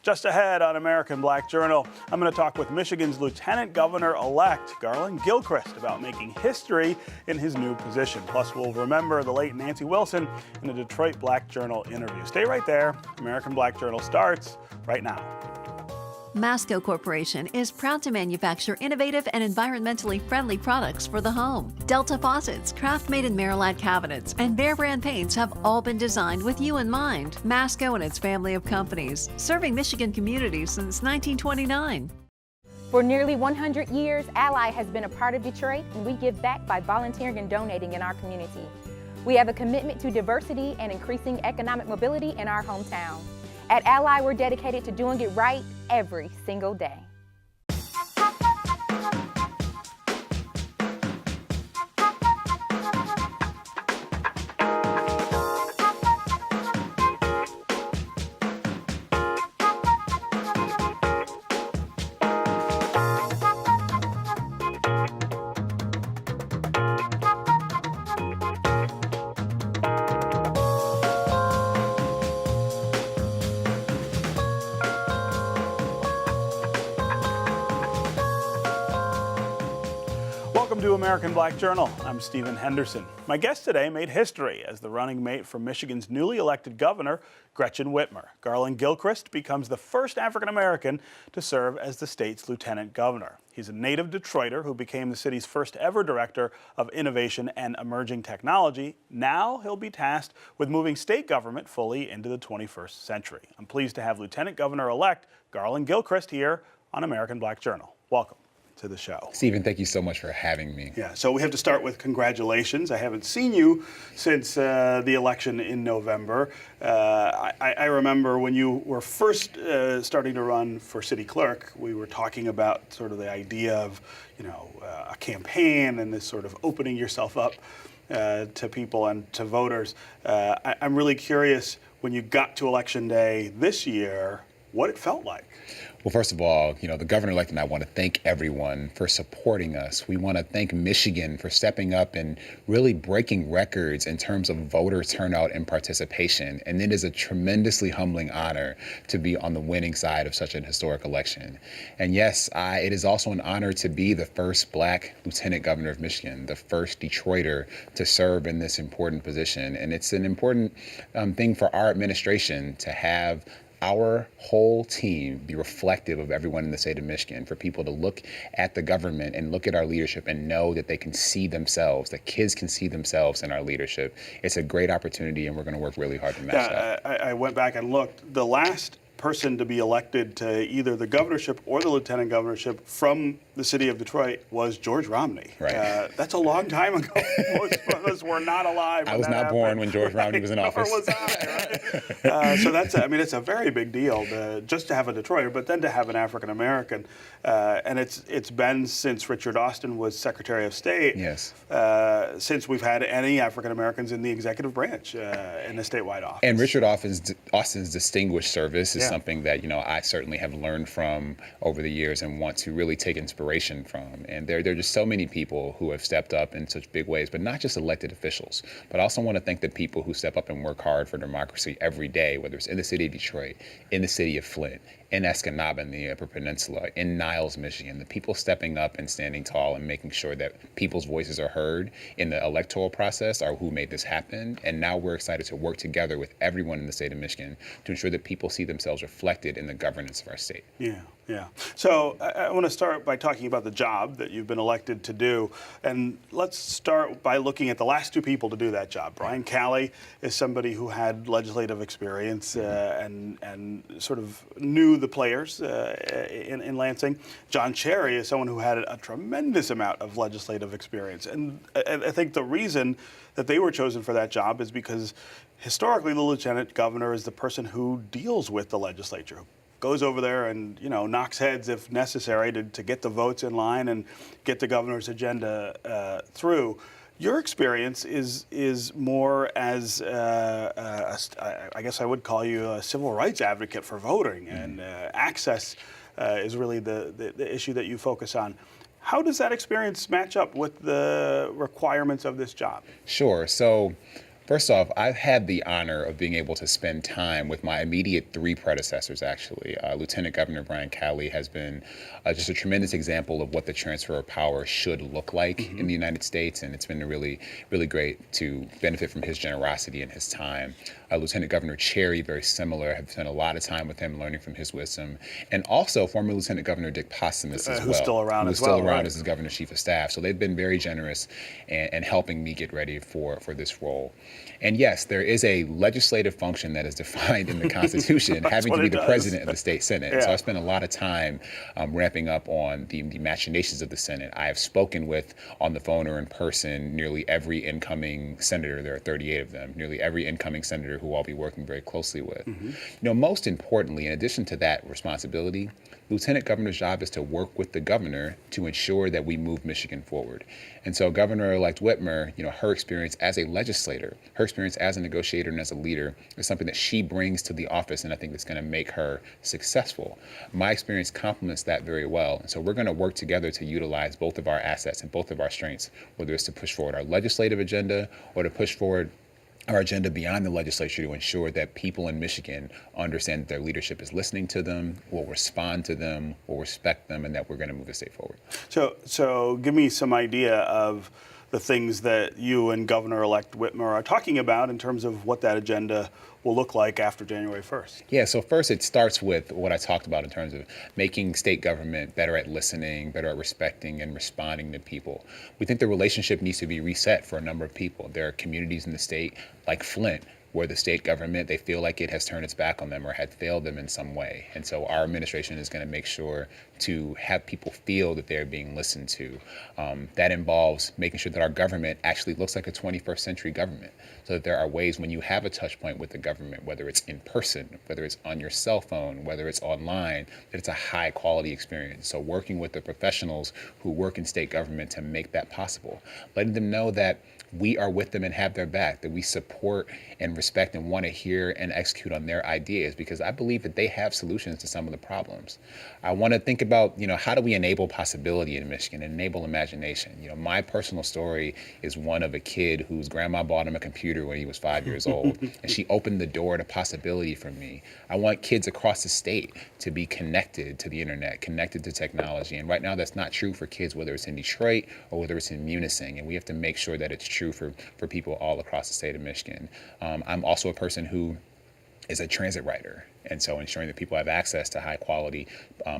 Just ahead on American Black Journal, I'm going to talk with Michigan's Lieutenant Governor-elect, Garlin Gilchrist, about making history in his new position. Plus, we'll remember the late Nancy Wilson in a Detroit Black Journal interview. Stay right there. American Black Journal starts right now. Masco Corporation is proud to manufacture innovative and environmentally friendly products for the home. Delta faucets, craft-made in Merillat cabinets, and Behr brand paints have all been designed with you in mind. Masco and its family of companies, serving Michigan communities since 1929. For nearly 100 years, Ally has been a part of Detroit, and we give back by volunteering and donating in our community. We have a commitment to diversity and increasing economic mobility in our hometown. At Ally, we're dedicated to doing it right every single day. Welcome to American Black Journal. I'm Stephen Henderson. My guest today made history as the running mate for Michigan's newly elected governor, Gretchen Whitmer. Garlin Gilchrist becomes the first African-American to serve as the state's lieutenant governor. He's a native Detroiter who became the city's first ever director of innovation and emerging technology. Now he'll be tasked with moving state government fully into the 21st century. I'm pleased to have Lieutenant Governor-elect Garlin Gilchrist here on American Black Journal. Welcome to the show. Stephen, thank you so much for having me. Yeah, so we have to start with congratulations. I haven't seen you since the election in November. I remember when you were first starting to run for city clerk, we were talking about sort of the idea of, a campaign and this sort of opening yourself up to people and to voters. I'm really curious, when you got to Election Day this year, what it felt like. Well, first of all, the governor-elect and I want to thank everyone for supporting us. We want to thank Michigan for stepping up and really breaking records in terms of voter turnout and participation. And it is a tremendously humbling honor to be on the winning side of such an historic election. And yes, it is also an honor to be the first Black lieutenant governor of Michigan, the first Detroiter to serve in this important position. And it's an important thing for our administration to have our whole team be reflective of everyone in the state of Michigan, for people to look at the government and look at our leadership and know that they can see themselves, that kids can see themselves in our leadership. It's a great opportunity, and we're going to work really hard to match that. I went back and looked. The last person to be elected to either the governorship or the lieutenant governorship from the city of Detroit was George Romney. Right. That's a long time ago. Most of us were not alive. I was not born when George Romney was in office. Nor was I, right? So it's a very big deal just to have a Detroiter, but then to have an African American. And it's been since Richard Austin was Secretary of State. Yes. Since we've had any African Americans in the executive branch in a statewide office. And Richard Austin's distinguished service is something that I certainly have learned from over the years and want to really take inspiration from. And there are just so many people who have stepped up in such big ways, but not just elected officials. But I also want to thank the people who step up and work hard for democracy every day, whether it's in the city of Detroit, in the city of Flint, in Escanaba in the Upper Peninsula, in Niles, Michigan, the people stepping up and standing tall and making sure that people's voices are heard in the electoral process are who made this happen. And now we're excited to work together with everyone in the state of Michigan to ensure that people see themselves reflected in the governance of our state. Yeah. So I want to start by talking about the job that you've been elected to do. And let's start by looking at the last two people to do that job. Brian Calley is somebody who had legislative experience and sort of knew the players in Lansing. John Cherry is someone who had a tremendous amount of legislative experience. And I think the reason that they were chosen for that job is because historically the lieutenant governor is the person who deals with the legislature, goes over there and knocks heads if necessary to get the votes in line and get the governor's agenda through. Your experience is more as I guess I would call you a civil rights advocate for voting, and access is really the issue that you focus on. How does that experience match up with the requirements of this job? Sure. So First off, I've had the honor of being able to spend time with my immediate three predecessors, actually. Lieutenant Governor Brian Calley has been just a tremendous example of what the transfer of power should look like in the United States, and it's been really, really great to benefit from his generosity and his time. Lieutenant Governor Cherry, very similar. I've spent a lot of time with him, learning from his wisdom. And also former Lieutenant Governor Dick Posthumus as well. Who's still around who's as well. still around Right. as his Governor's Chief of Staff. So they've been very generous and helping me get ready for this role. And yes, there is a legislative function that is defined in the Constitution, having to what be it the does. president of the state Senate. Yeah. So I spent a lot of time ramping up on the machinations of the Senate. I have spoken with, on the phone or in person, nearly every incoming senator. There are 38 of them. Nearly every incoming senator who I'll be working very closely with. You know, most importantly, in addition to that responsibility, Lieutenant Governor's job is to work with the governor to ensure that we move Michigan forward. And so Governor-elect Whitmer, you know, her experience as a legislator, her experience as a negotiator and as a leader is something that she brings to the office, and I think that's going to make her successful. My experience complements that very well. And so we're going to work together to utilize both of our assets and both of our strengths, whether it's to push forward our legislative agenda or to push forward our agenda beyond the legislature to ensure that people in Michigan understand that their leadership is listening to them, will respond to them, will respect them, and that we're going to move the state forward. So give me some idea of the things that you and Governor-elect Whitmer are talking about in terms of what that agenda will look like after January 1st. Yeah, so first it starts with what I talked about in terms of making state government better at listening, better at respecting and responding to people. We think the relationship needs to be reset for a number of people. There are communities in the state like Flint where the state government, they feel like it has turned its back on them or had failed them in some way. And so our administration is going to make sure to have people feel that they're being listened to. That involves making sure that our government actually looks like a 21st century government, so that there are ways when you have a touch point with the government, whether it's in person, whether it's on your cell phone, whether it's online, that it's a high quality experience. So working with the professionals who work in state government to make that possible, letting them know that we are with them and have their back, that we support and respect and want to hear and execute on their ideas, because I believe that they have solutions to some of the problems. I want to think about, you know, how do we enable possibility in Michigan and enable imagination? You know, my personal story is one of a kid whose grandma bought him a computer when he was 5 years old, and she opened the door to possibility for me. I want kids across the state to be connected to the internet, connected to technology, and right now that's not true for kids, whether it's in Detroit or whether it's in Munising, and we have to make sure that it's true for people all across the state of Michigan. I'm also a person who is a transit writer. And so ensuring that people have access to high quality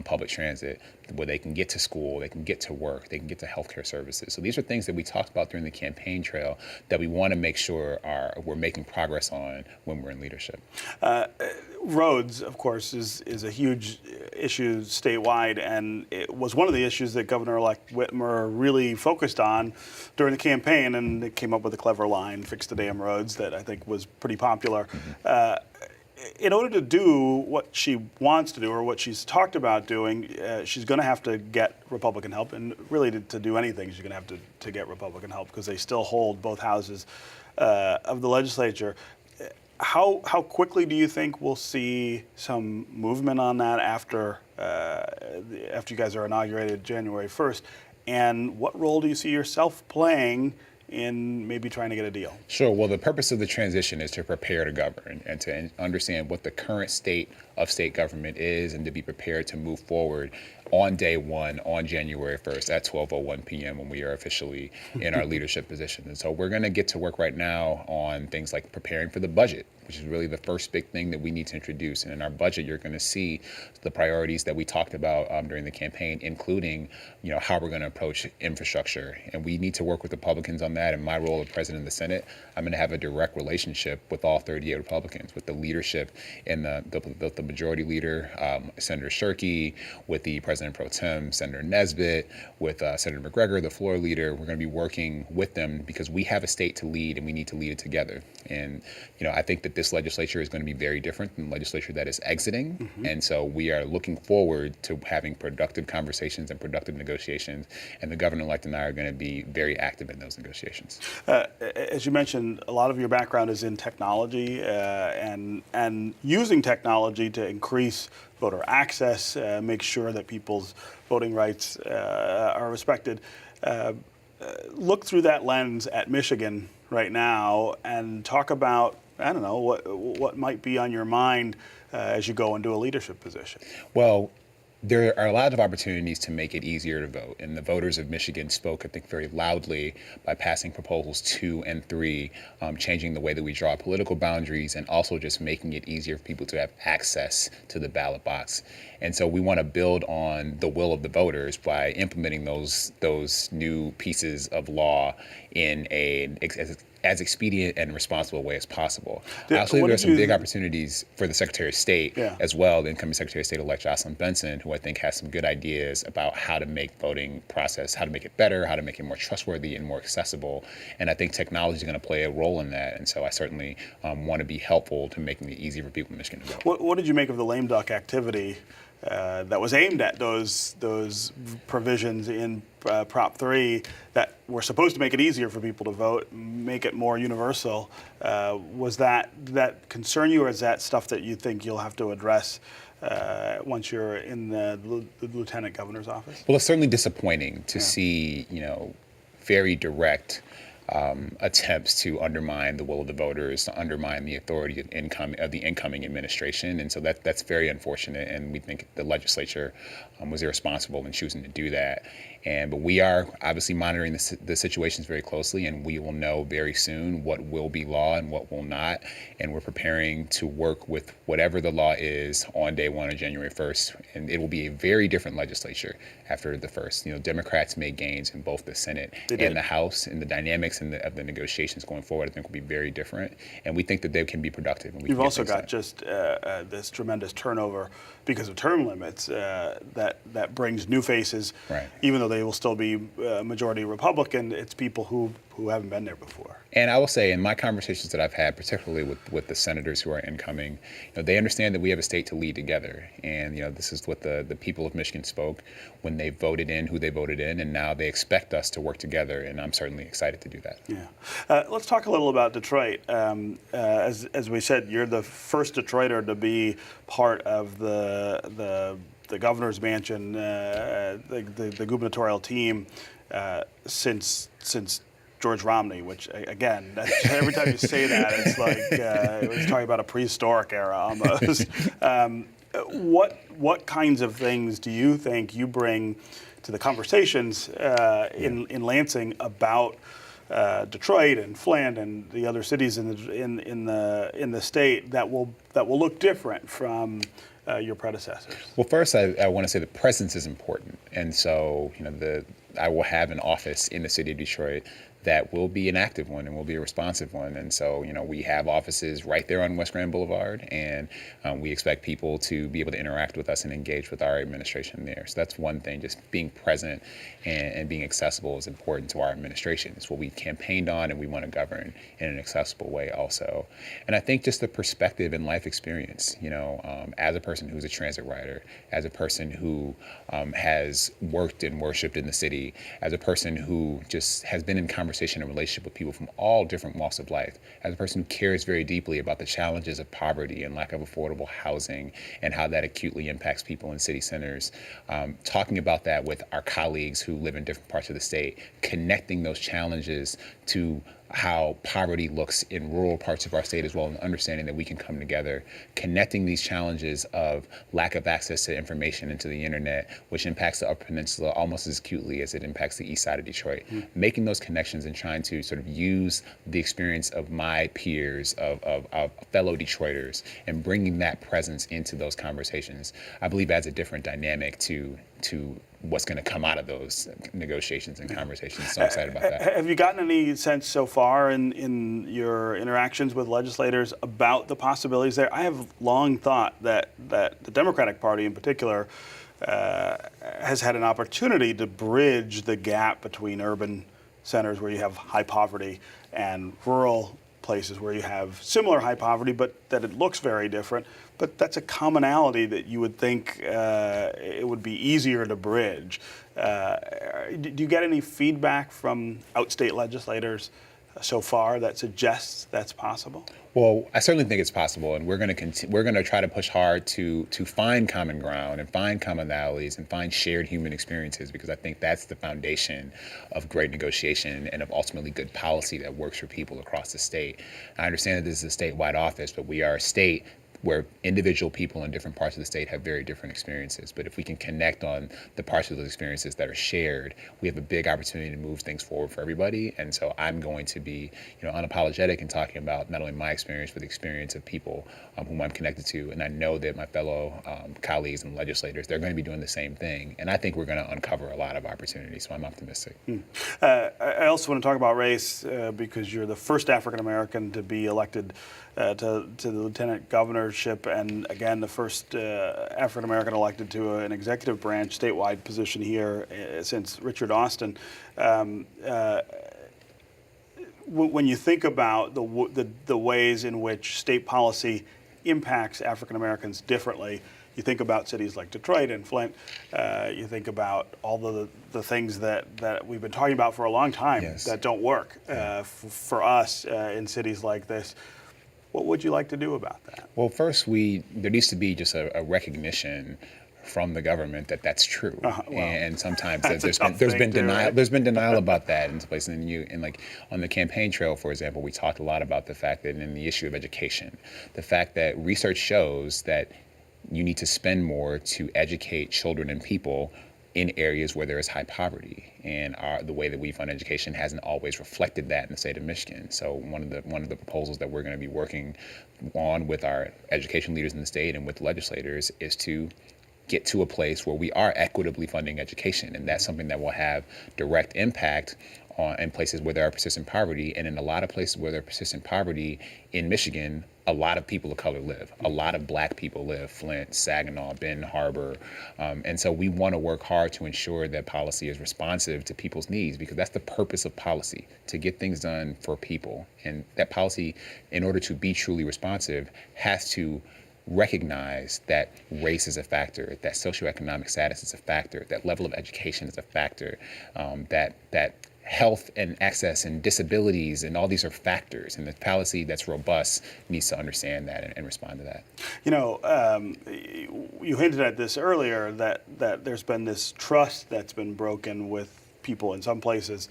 public transit where they can get to school, they can get to work, they can get to healthcare services. So these are things that we talked about during the campaign trail that we want to make sure we're making progress on when we're in leadership. Roads, of course, is a huge issue statewide, and it was one of the issues that Governor-elect Whitmer really focused on during the campaign, and it came up with a clever line, "Fix the damn roads," that I think was pretty popular. In order to do what she wants to do or what she's talked about doing, she's going to have to get Republican help. And really, to do anything, she's going to have to get Republican help because they still hold both houses of the legislature. How quickly do you think we'll see some movement on that after you guys are inaugurated January 1st? And what role do you see yourself playing in maybe trying to get a deal? Sure. Well, the purpose of the transition is to prepare to govern and to understand what the current state of state government is and to be prepared to move forward on day one, on January 1st at 12:01 p.m. when we are officially in our leadership position. And so we're going to get to work right now on things like preparing for the budget, which is really the first big thing that we need to introduce. And in our budget, you're going to see the priorities that we talked about during the campaign, including, you know, how we're going to approach infrastructure. And we need to work with Republicans on that. In my role as president of the Senate, I'm going to have a direct relationship with all 38 Republicans, with the leadership and the majority leader, Senator Shirkey, with the President Pro Tem, Senator Nesbitt, with Senator McGregor, the floor leader. We're going to be working with them because we have a state to lead and we need to lead it together. And, you know, I think that this legislature is going to be very different than the legislature that is exiting. And so we are looking forward to having productive conversations and productive negotiations. And the governor-elect and I are going to be very active in those negotiations. As you mentioned, a lot of your background is in technology and using technology to increase voter access, make sure that people's voting rights are respected. Look through that lens at Michigan right now and talk about, I don't know, what might be on your mind as you go into a leadership position. Well, there are a lot of opportunities to make it easier to vote, and the voters of Michigan spoke, I think, very loudly by passing proposals 2 and 3, changing the way that we draw political boundaries and also just making it easier for people to have access to the ballot box. And so we want to build on the will of the voters by implementing those new pieces of law in as expedient and responsible way as possible. Actually, there are some big opportunities for the Secretary of State as well, the incoming Secretary of State-elect Jocelyn Benson, who I think has some good ideas about how to make voting process, how to make it better, how to make it more trustworthy and more accessible. And I think technology is going to play a role in that. And so I certainly want to be helpful to making it easy for people in Michigan to vote. What did you make of the lame duck activity that was aimed at those provisions in Prop 3 that were supposed to make it easier for people to vote, make it more universal? Did that concern you, or is that stuff that you think you'll have to address once you're in the lieutenant governor's office? Well, it's certainly disappointing to see, very direct attempts to undermine the will of the voters, to undermine the authority of the incoming administration. And so that's very unfortunate. And we think the legislature was irresponsible in choosing to do that. But we are obviously monitoring the situations very closely, and we will know very soon what will be law and what will not. And we're preparing to work with whatever the law is on day 1 of January 1st. And it will be a very different legislature after the 1st. Democrats made gains in both the Senate and the House, and the dynamics of the negotiations going forward, I think, will be very different. And we think that they can be productive. And you've also got just this tremendous turnover because of term limits that brings new faces, right. Even though they will still be majority Republican. It's people who haven't been there before. And I will say, in my conversations that I've had, particularly with the senators who are incoming, they understand that we have a state to lead together. And this is what the people of Michigan spoke when they voted in who they voted in, and now they expect us to work together. And I'm certainly excited to do that. Yeah. Let's talk a little about Detroit. As we said, you're the first Detroiter to be part of the governor's mansion, the gubernatorial team since George Romney, which again, every time you say that, it's like it's talking about a prehistoric era almost. What kinds of things do you think you bring to the conversations in Lansing about Detroit and Flint and the other cities in the state that will look different from your predecessors? Well, first, I want to say the presence is important, and so I will have an office in the city of Detroit that will be an active one and will be a responsive one. And so, we have offices right there on West Grand Boulevard, and we expect people to be able to interact with us and engage with our administration there. So that's one thing, just being present and being accessible is important to our administration. It's what we campaigned on, and we want to govern in an accessible way also. And I think just the perspective and life experience, as a person who's a transit rider, as a person who has worked and worshiped in the city, as a person who just has been in conversation and relationship with people from all different walks of life, as a person who cares very deeply about the challenges of poverty and lack of affordable housing and how that acutely impacts people in city centers, talking about that with our colleagues who live in different parts of the state, connecting those challenges to how poverty looks in rural parts of our state as well, and understanding that we can come together, connecting these challenges of lack of access to information and to the internet, which impacts the Upper Peninsula almost as acutely as it impacts the east side of Detroit. Making those connections and trying to sort of use the experience of my peers, of fellow Detroiters, and bringing that presence into those conversations, I believe adds a different dynamic to what's going to come out of those negotiations and conversations. So I'm excited about that. Have you gotten any sense so far in your interactions with legislators about the possibilities there? I have long thought that the Democratic Party in particular has had an opportunity to bridge the gap between urban centers where you have high poverty and rural places where you have similar high poverty, but that it looks very different. But that's a commonality that you would think it would be easier to bridge. Do you get any feedback from outstate legislators so far that suggests that's possible? Well, I certainly think it's possible, and we're going to we're going to try to push hard to find common ground and find commonalities and find shared human experiences, because I think that's the foundation of great negotiation and of ultimately good policy that works for people across the state. I understand that this is a statewide office, but we are a state where individual people in different parts of the state have very different experiences. But if we can connect on the parts of those experiences that are shared, we have a big opportunity to move things forward for everybody. And so I'm going to be, unapologetic in talking about not only my experience, but the experience of people whom I'm connected to. And I know that my fellow colleagues and legislators, they're going to be doing the same thing. And I think we're going to uncover a lot of opportunities. So I'm optimistic. I also want to talk about race because you're the first African American to be elected to the lieutenant governorship, and again, the first African American elected to an executive branch statewide position here since Richard Austin. When you think about the ways in which state policy impacts African Americans differently, you think about cities like Detroit and Flint. You think about all the things that we've been talking about for a long time that don't work for us in cities like this. What would you like to do about that? Well, first, there needs to be just a recognition from the government that that's true, and sometimes there's been denial. There's been denial about that in places. And like on the campaign trail, for example, we talked a lot about the fact that in the issue of education, the fact that research shows that you need to spend more to educate children and people in areas where there is high poverty, and the way that we fund education hasn't always reflected that in the state of Michigan. So one of the proposals that we're going to be working on with our education leaders in the state and with legislators is to get to a place where we are equitably funding education, and that's something that will have direct impact in places where there are persistent poverty. And in a lot of places where there are persistent poverty in Michigan, a lot of people of color live. A lot of black people live: Flint, Saginaw, Benton Harbor. And so we want to work hard to ensure that policy is responsive to people's needs, because that's the purpose of policy, to get things done for people. And that policy, in order to be truly responsive, has to recognize that race is a factor, that socioeconomic status is a factor, that level of education is a factor, that health and access and disabilities and all these are factors, and the policy that's robust needs to understand that and respond to that. You hinted at this earlier, that there's been this trust that's been broken with people in some places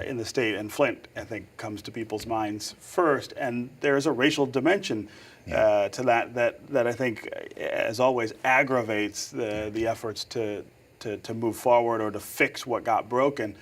in the state, and Flint, I think, comes to people's minds first, and there is a racial dimension to that I think, as always, aggravates the efforts to move forward or to fix what got broken.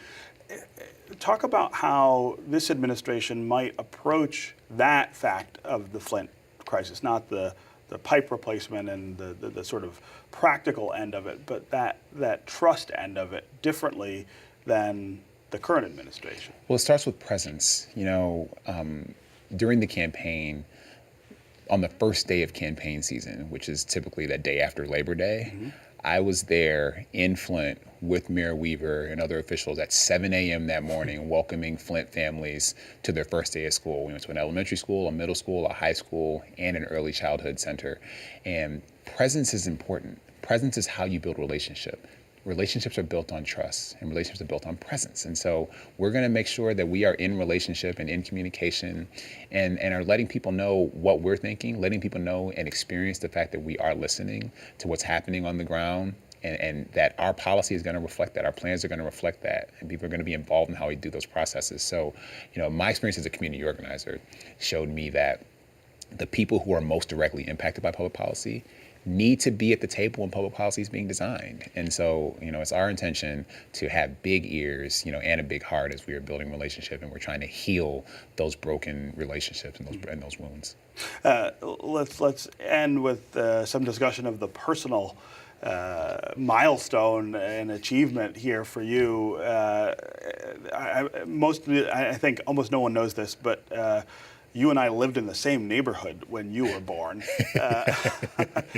Talk about how this administration might approach that fact of the Flint crisis, not the pipe replacement and the sort of practical end of it, but that trust end of it differently than the current administration. Well, it starts with presence. During the campaign, on the first day of campaign season, which is typically that day after Labor Day, I was there in Flint with Mayor Weaver and other officials at 7 a.m. that morning, welcoming Flint families to their first day of school. We went to an elementary school, a middle school, a high school, and an early childhood center. And presence is important. Presence is how you build relationship. Relationships are built on trust, and relationships are built on presence. And so we're going to make sure that we are in relationship and in communication and are letting people know what we're thinking, letting people know and experience the fact that we are listening to what's happening on the ground, and that our policy is going to reflect that, our plans are going to reflect that, and people are going to be involved in how we do those processes. So, my experience as a community organizer showed me that the people who are most directly impacted by public policy need to be at the table when public policy is being designed. And so, it's our intention to have big ears, and a big heart as we are building relationship, and we're trying to heal those broken relationships and those wounds. Let's end with some discussion of the personal milestone and achievement here for you. I think almost no one knows this, but you and I lived in the same neighborhood when you were born.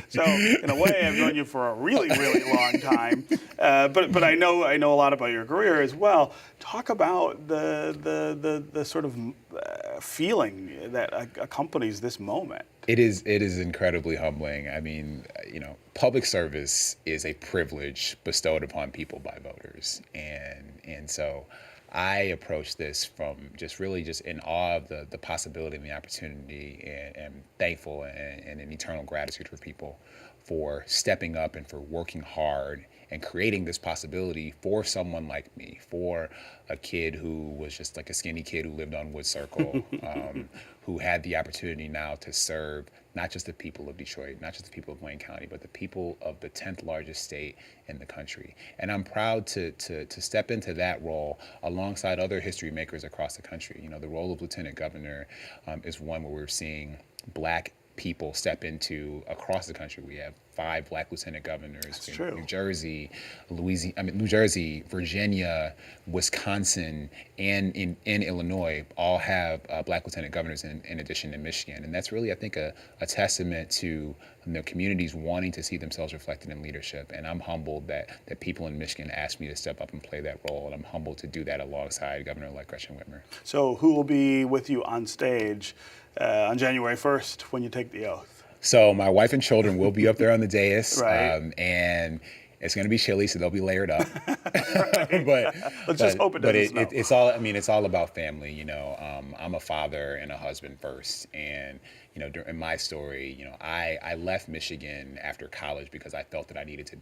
So in a way, I've known you for a really, really long time. But I know a lot about your career as well. Talk about the sort of feeling that accompanies this moment. It is incredibly humbling. I mean, public service is a privilege bestowed upon people by voters, and so I approach this from just really just in awe of the possibility and the opportunity, and thankful and an eternal gratitude for people for stepping up and for working hard and creating this possibility for someone like me, for a kid who was just like a skinny kid who lived on Wood Circle, who had the opportunity now to serve not just the people of Detroit, not just the people of Wayne County, but the people of the 10th largest state in the country. And I'm proud to step into that role alongside other history makers across the country. You know, the role of lieutenant governor is one where we're seeing Black people step into across the country. We have 5 Black lieutenant governors in New Jersey, New Jersey, Virginia, Wisconsin, and in Illinois all have Black lieutenant governors in addition to Michigan. And that's really, I think, a testament to the communities wanting to see themselves reflected in leadership. And I'm humbled that people in Michigan asked me to step up and play that role. And I'm humbled to do that alongside Governor-elect Gretchen Whitmer. So who will be with you on stage on January 1st when you take the oath? So my wife and children will be up there on the dais, Right. And it's going to be chilly, so they'll be layered up. but let's just hope it doesn't snow. It's all. I mean, it's all about family. You know, I'm a father and a husband first, and you know, in my story, you know, I left Michigan after college because I felt that I needed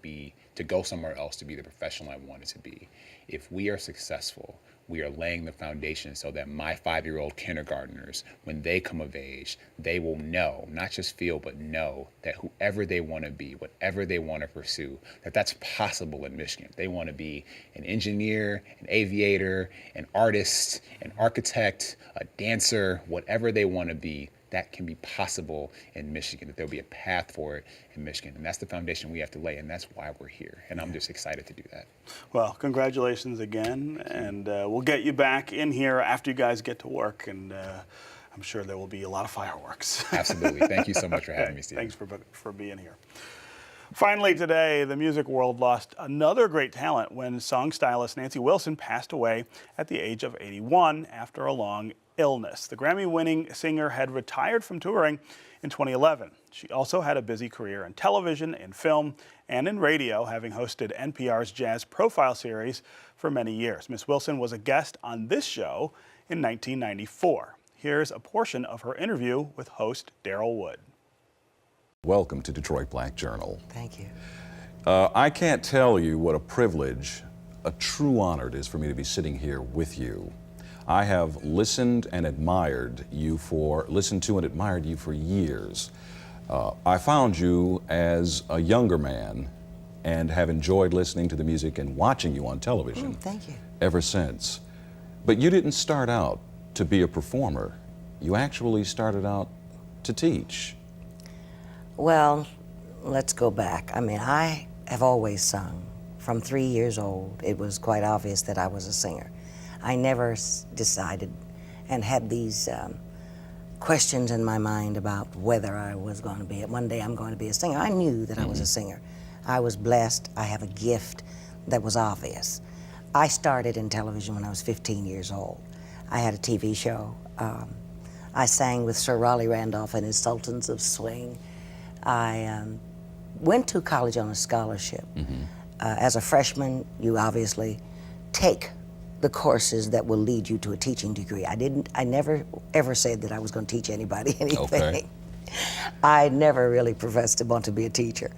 to go somewhere else to be the professional I wanted to be. If we are successful, we are laying the foundation so that my 5-year-old kindergartners, when they come of age, they will know, not just feel, but know that whoever they want to be, whatever they want to pursue, that's possible in Michigan. They want to be an engineer, an aviator, an artist, an architect, a dancer, whatever they want to be, that can be possible in Michigan, that there'll be a path for it in Michigan. And that's the foundation we have to lay, and that's why we're here. And I'm just excited to do that. Well, congratulations again, and we'll get you back in here after you guys get to work, and I'm sure there will be a lot of fireworks. Absolutely. Thank you so much for having me, Steve. Thanks for being here. Finally today, the music world lost another great talent when song stylist Nancy Wilson passed away at the age of 81 after a long illness. The Grammy-winning singer had retired from touring in 2011. She also had a busy career in television, in film, and in radio, having hosted NPR's Jazz Profile series for many years. Miss Wilson was a guest on this show in 1994. Here's a portion of her interview with host Daryl Wood. Welcome to Detroit Black Journal. Thank you. I can't tell you what a privilege, a true honor it is for me to be sitting here with you. I have listened to and admired you for years. I found you as a younger man and have enjoyed listening to the music and watching you on television. Thank you. Ever since. But you didn't start out to be a performer. You actually started out to teach. Well, let's go back. I mean, I have always sung. From 3 years old, it was quite obvious that I was a singer. I never decided and had these questions in my mind about whether I was going to be, one day I'm going to be a singer. I knew that I was a singer. I was blessed. I have a gift that was obvious. I started in television when I was 15 years old. I had a TV show. I sang with Sir Raleigh Randolph and his Sultans of Swing. I went to college on a scholarship. As a freshman, you obviously take the courses that will lead you to a teaching degree. I never ever said that I was going to teach anybody anything. Okay. I never really professed to want to be a teacher.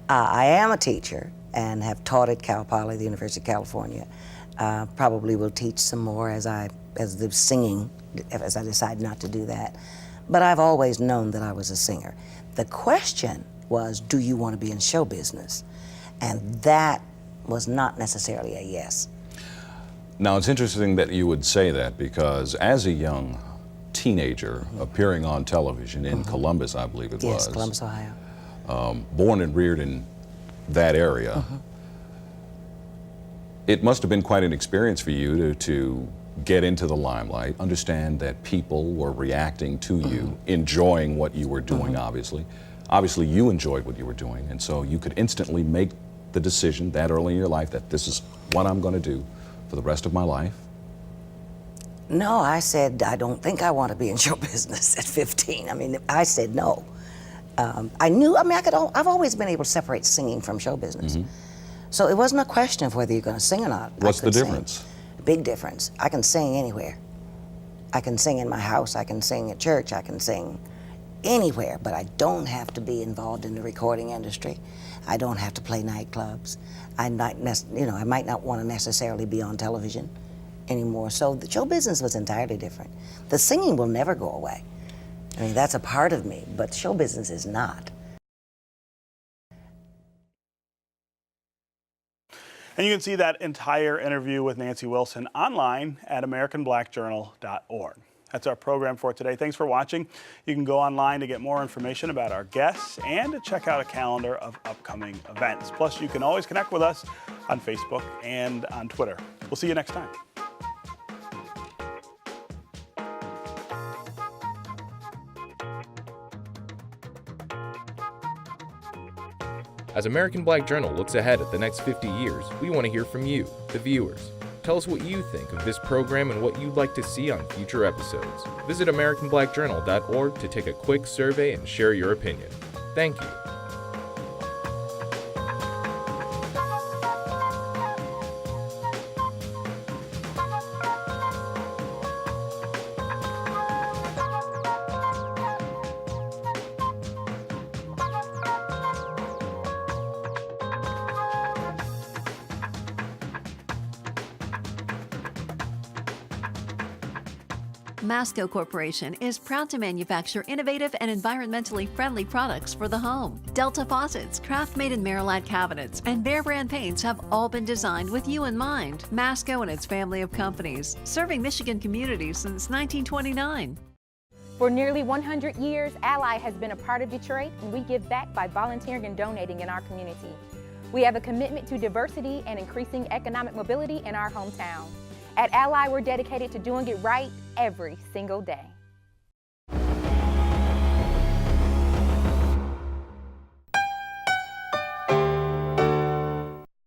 I am a teacher and have taught at Cal Poly, the University of California. Probably will teach some more as I decide not to do that. But I've always known that I was a singer. The question was, do you want to be in show business? And that was not necessarily a yes. Now, it's interesting that you would say that because as a young teenager appearing on television in Columbus, I believe it was. Yes, Columbus, Ohio. Born and reared in that area, it must have been quite an experience for you to get into the limelight, understand that people were reacting to you, enjoying what you were doing, obviously. Obviously, you enjoyed what you were doing, and so you could instantly make the decision that early in your life that this is what I'm going to do for the rest of my life. No, I said, I don't think I want to be in show business at 15. I mean, I said no. I knew, I've always been able to separate singing from show business. So it wasn't a question of whether you're going to sing or not. What's the difference? Big difference. I can sing anywhere. I can sing in my house, I can sing at church, I can sing anywhere, but I don't have to be involved in the recording industry. I don't have to play nightclubs. I might not want to necessarily be on television anymore. So the show business was entirely different. The singing will never go away. I mean, that's a part of me, but show business is not. And you can see that entire interview with Nancy Wilson online at AmericanBlackJournal.org. That's our program for today. Thanks for watching. You can go online to get more information about our guests and to check out a calendar of upcoming events. Plus, you can always connect with us on Facebook and on Twitter. We'll see you next time. As American Black Journal looks ahead at the next 50 years, we want to hear from you, the viewers. Tell us what you think of this program and what you'd like to see on future episodes. Visit AmericanBlackJournal.org to take a quick survey and share your opinion. Thank you. Masco Corporation is proud to manufacture innovative and environmentally friendly products for the home. Delta faucets, craft-made in Merillat cabinets, and Behr brand paints have all been designed with you in mind. Masco and its family of companies, serving Michigan communities since 1929. For nearly 100 years, Ally has been a part of Detroit, and we give back by volunteering and donating in our community. We have a commitment to diversity and increasing economic mobility in our hometown. At Ally, we're dedicated to doing it right every single day.